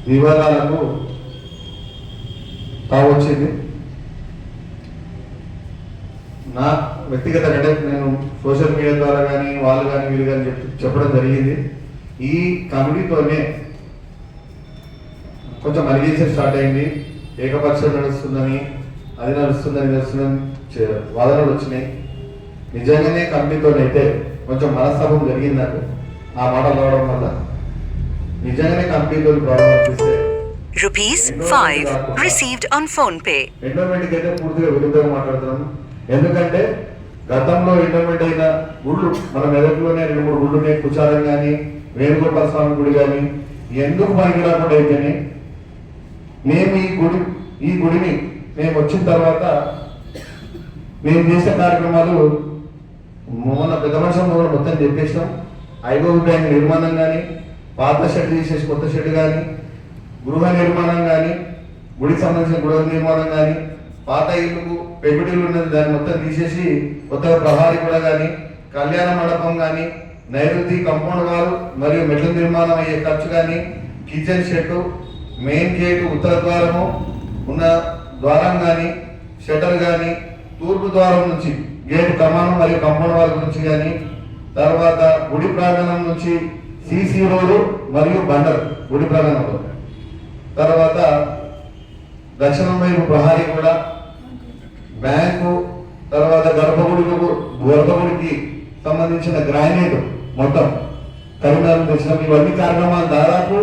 వివాదాలకు తావొచ్చింది. నా వ్యక్తిగత అంటే నేను సోషల్ మీడియా ద్వారా కానీ వాళ్ళు కానీ వీళ్ళు కానీ చెప్పడం జరిగింది. ఈ కమిటీతోనే కొంచెం అలిగేషన్ స్టార్ట్ అయింది. ఏకపక్షం నడుస్తుందని, అది నడుస్తుందని వాదనలు వచ్చినాయి. నిజంగానే కమిటీతోనైతే కొంచెం మనస్తాపం జరిగింది నాకు ఆ మాటలు రావడం వల్ల. నిజంగానే కమిటీతో ప్రాబ్లం అనిపిస్తే ₹5 received on PhonePe. ఎండోమెంట్కి అయితే పూర్తిగా విరుద్ధంగా మాట్లాడుతున్నాను. ఎందుకంటే గతంలో ఎండోమెంట్ అయిన గుళ్ళు మన మెదక్లోనే 2-3 గుళ్ళు ఉన్నాయి. కుచారం కానీ, వేణుగోపాల స్వామి గుడి కానీ ఎందుకు పనికిరాకుండా అయితేనే మేము ఈ గుడిని మేము వచ్చిన తర్వాత మేము చేసే కార్యక్రమాలు మొన్న పెద్ద మనుషులు మొత్తం చెప్పేసాం. ఐగోవి బ్యాంక్ నిర్మాణం కానీ, పాత షెడ్ తీసేసి కొత్త షెడ్ కానీ, గృహ నిర్మాణం కానీ, గుడికి సంబంధించిన గృహ నిర్మాణం కానీ, పాత ఇల్లుకు పెట్టుబడులు ఉన్నది దాన్ని మొత్తం తీసేసి కొత్తగా ప్రహారీ కూడా కానీ, కళ్యాణ మండపం కానీ, నైరుతి కంపౌండ్ వాల్ మరియు మెట్ల నిర్మాణం అయ్యే ఖర్చు కానీ, కిచెన్ షెడ్, మెయిన్ గేటు ఉత్తర ద్వారము ఉన్న ద్వారం కానీ, షట్టర్ కానీ, తూర్పు ద్వారం నుంచి గేటు కమానం మరియు కంపౌండ్ వాల్ నుంచి కానీ, తర్వాత గుడి ప్రాంగణం నుంచి సిసి రోడ్డు మరియు బండర్ గుడి ప్రాంగణంలో, తర్వాత దక్షిణం వైపు ప్రహారీ కూడా, బ్యాంకు, తర్వాత గర్భగుడికి సంబంధించిన గ్రానైట్ మొత్తం కరీంనగర్ తెచ్చిన ఇవన్నీ కార్యక్రమాలు దాదాపు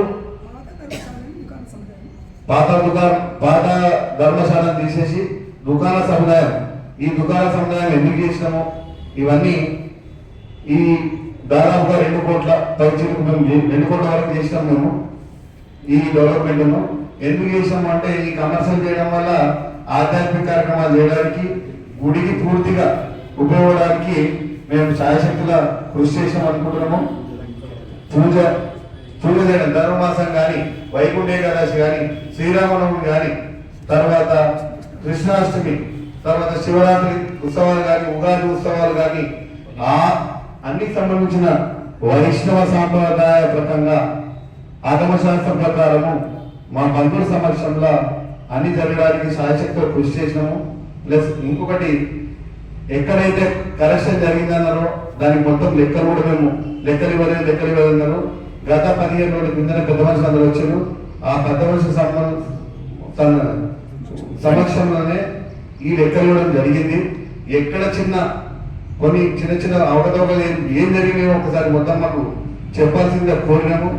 పాత ధర్మశాలను తీసేసి దుకాణ సముదాయం, ఈ దుకాణ సముదాయం ఎందుకు చేసినాము ఇవన్నీ ఈ దాదాపుగా 2 కోట్ల పైచీలకు మేము 2 కోట్ల వరకు చేసినాం. మేము ఈ డెవలప్మెంట్ను ఎందుకు చేసాము అంటే ఈ కమర్షియల్ చేయడం వల్ల ఆధ్యాత్మిక కార్యక్రమాలు చేయడానికి, గుడికి పూర్తిగా ఉపయోగపడడానికి మేము శాయశక్తుల కృషి చేసాం అనుకుంటున్నాము. పూజ చేయడం ధర్మమాసం కానీ, వైకుంఠ ఏకాదశి కానీ, శ్రీరామనవమి కానీ, తర్వాత కృష్ణాష్టమి, తర్వాత శివరాత్రి ఉత్సవాలు కానీ, ఉగాది ఉత్సవాలు కానీ అన్నికి సంబంధించిన వైష్ణవ సాంప్రదాయ ప్రకంగా ఆగమశాస్త్ర ప్రకారము మా బంధువుల సమక్షంలో అన్ని జరగడానికి శాయశక్తితో కృషి చేసినాము. ప్లస్ ఇంకొకటి ఎక్కడైతే కరెక్షన్ జరిగిందన్నారో దానికి మొత్తం లెక్కలు కూడా మేము లెక్కలు ఇవ్వలేదన్నారు. గత 15 రోజుల కింద పెద్ద మనుషులు అందరూ వచ్చారు. ఆ పెద్ద మనుషుల సమక్షంలోనే ఈ లెక్కలు ఇవ్వడం జరిగింది. ఎక్కడ కొన్ని చిన్న అవకతవకలు ఏం జరిగినాయో ఒకసారి మొత్తం మాకు చెప్పాల్సిందిగా కోరినాము.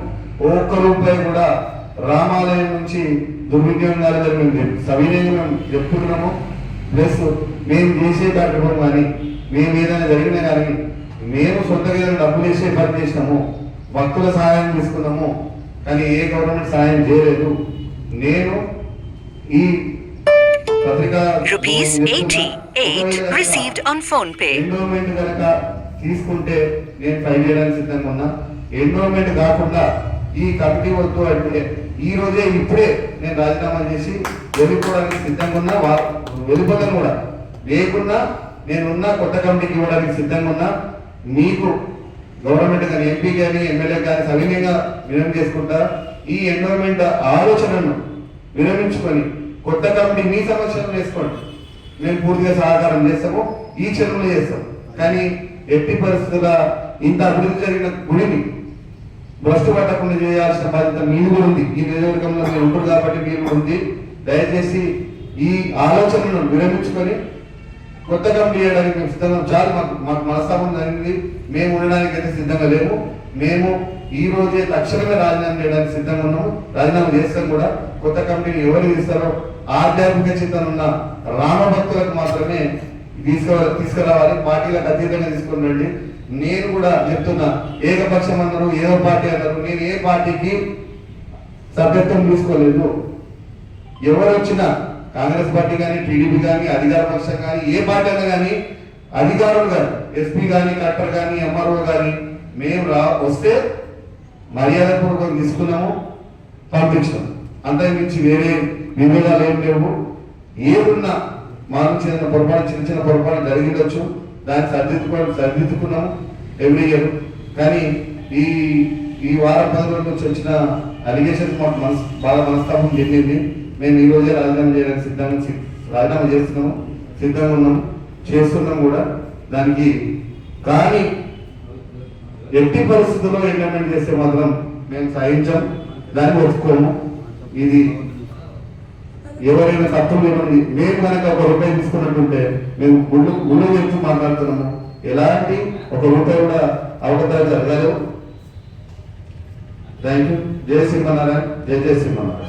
ఒక్క రూపాయి కూడా రామాలయం నుంచి దుర్వినియోగం కాలేదని మేము సవినయంగా మేము చెప్తున్నాము. ప్లస్ మేము చేసే కార్యక్రమం కానీ, మేము ఏదైనా జరిగినా కానీ మేము సొంతగా ఏదైనా డబ్బులు వేసే పని చేసినాము, భక్తుల సహాయం తీసుకున్నాము, కానీ ఏ గవర్నమెంట్ సహాయం చేయలేదు. నేను ఈ ₹88 received on PhonePe. ఎండోమెంట్ కనుక తీసుకుంటే నేను ఫైల్ చేయడానికి సిద్ధంగా ఉన్నా. ఎండోమెంట్ కాకుండా ఈ కమిటీ వద్దు అంటే ఈ రోజే ఇప్పుడే నేను రాజీనామా చేసి వెళ్ళిపోవడానికి సిద్ధంగా ఉన్నా. వెళ్ళిపోతాను కూడా, లేకున్నా నేనున్నా కొత్త కమిటీకి ఇవ్వడానికి సిద్ధంగా ఉన్నా. మీకు గవర్నమెంట్ కానీ, ఎంపీ కానీ, ఎమ్మెల్యే కానీ సవినయంగా వినయం చేసుకుంటా. ఈ ఎండోమెంట్ ఆలోచనను విరమించుకొని కొత్త కమిటీ మీ సమస్యలు వేసుకోండి. మేము పూర్తిగా సహకారం చేస్తాము, ఈ చర్యలు చేస్తాం. కానీ ఎట్టి పరిస్థితుల ఇంత అభివృద్ధి జరిగిన గుడిని భ్రష్టు పట్టకుండా చేయాల్సిన బాధ్యత మీది కూడా ఉంది. ఈ నియోజకవర్గంలో మీరు ఉంటారు కాబట్టి మీరు ఉంది. దయచేసి ఈ ఆలోచనలను విరమించుకొని కొత్త కమిటీ చేయడానికి మేము సిద్ధంగా చాలు. మాకు మనస్తాపం జరిగింది. మేము ఉండడానికి అయితే సిద్ధంగా లేము. మేము ఈ రోజే తక్షణమే రాజీనామా చేయడానికి సిద్ధంగా ఉన్నాము. రాజీనామా చేస్తాం కూడా. కొత్త కమిటీని ఎవరు ఇస్తారో ఆధ్యాత్మిక చింతన ఉన్న రామభక్తులకు మాత్రమే తీసుకురావాలి. పార్టీలకు అతీతంగా తీసుకుని రండి. నేను కూడా చెప్తున్నా, ఏకపక్షం అన్నారు, ఏదో పార్టీ అన్నారు. నేను ఏ పార్టీకి సభ్యత్వం తీసుకోలేదు. ఎవరు వచ్చినా కాంగ్రెస్ పార్టీ కానీ, టీడీపీ కానీ, అధికార పక్షం కానీ, ఏ పార్టీ అయినా కానీ, అధికారులు కానీ, ఎస్పీ కానీ, కలెక్టర్ కానీ, ఎంఆర్ఓ కానీ మేము వస్తే మర్యాదపూర్వకం తీసుకున్నాము, పంపించాము. అంతకుమించి వేరే విభేదాలు ఏం లేవు. ఏదున్నా మా నుంచి చిన్న చిన్న పొరపాటు జరిగిండొచ్చు, దాన్ని సరిదిద్దుకున్నాము ఎవ్రీ ఇయర్. కానీ ఈ వారం 10 రోజుల నుంచి వచ్చిన అలిగేషన్స్ మాకు బాగా మనస్తాపం చెందింది. మేము ఈ రోజే రాజీనామా చేయడానికి రాజీనామా చేస్తున్నాము, సిద్ధంగా ఉన్నాము, చేస్తున్నాం కూడా దానికి. కానీ ఎట్టి పరిస్థితుల్లో ఇంప్లిమెంట్ చేస్తే మాత్రం మేము సహించాం, దాన్ని ఒప్పుకోము. ఇది ఎవరైనా తప్పులు ఏమని మేము కనుక ₹1 తీసుకున్నట్టుంటే మేము గుళ్ళు చెప్తూ మాట్లాడుతున్నాము. ఎలాంటి ₹1 కూడా అవకతవకలు జరగలేవు. Thank you. జై శ్రీమన్నారాయణ. జై శ్రీమన్నారాయణ.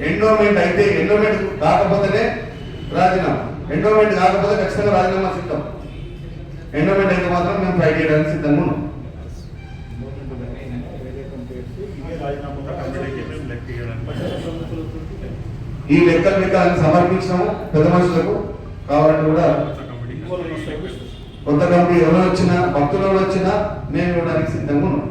ఎండోమెంట్ అయితే ఎండోమెంట్ కాకపోతేనే రాజీనామా, ఎండోమెంట్ కాకపోతే ఖచ్చితంగా రాజీనామా సిద్ధం. ఎండోమెంట్ అయితే మాత్రం మేము ఫైట్ చేయడానికి సిద్ధంగా ఉన్నాం. ఈ లెక్కలు మీకు సమర్పించినాము పెద్ద మనుషులకు. కావాలంటే కూడా కొత్త కమిటీ ఎవరు వచ్చినా, భక్తులు ఎవరు వచ్చినా మేము ఇవ్వడానికి సిద్ధంగా ఉన్నాం.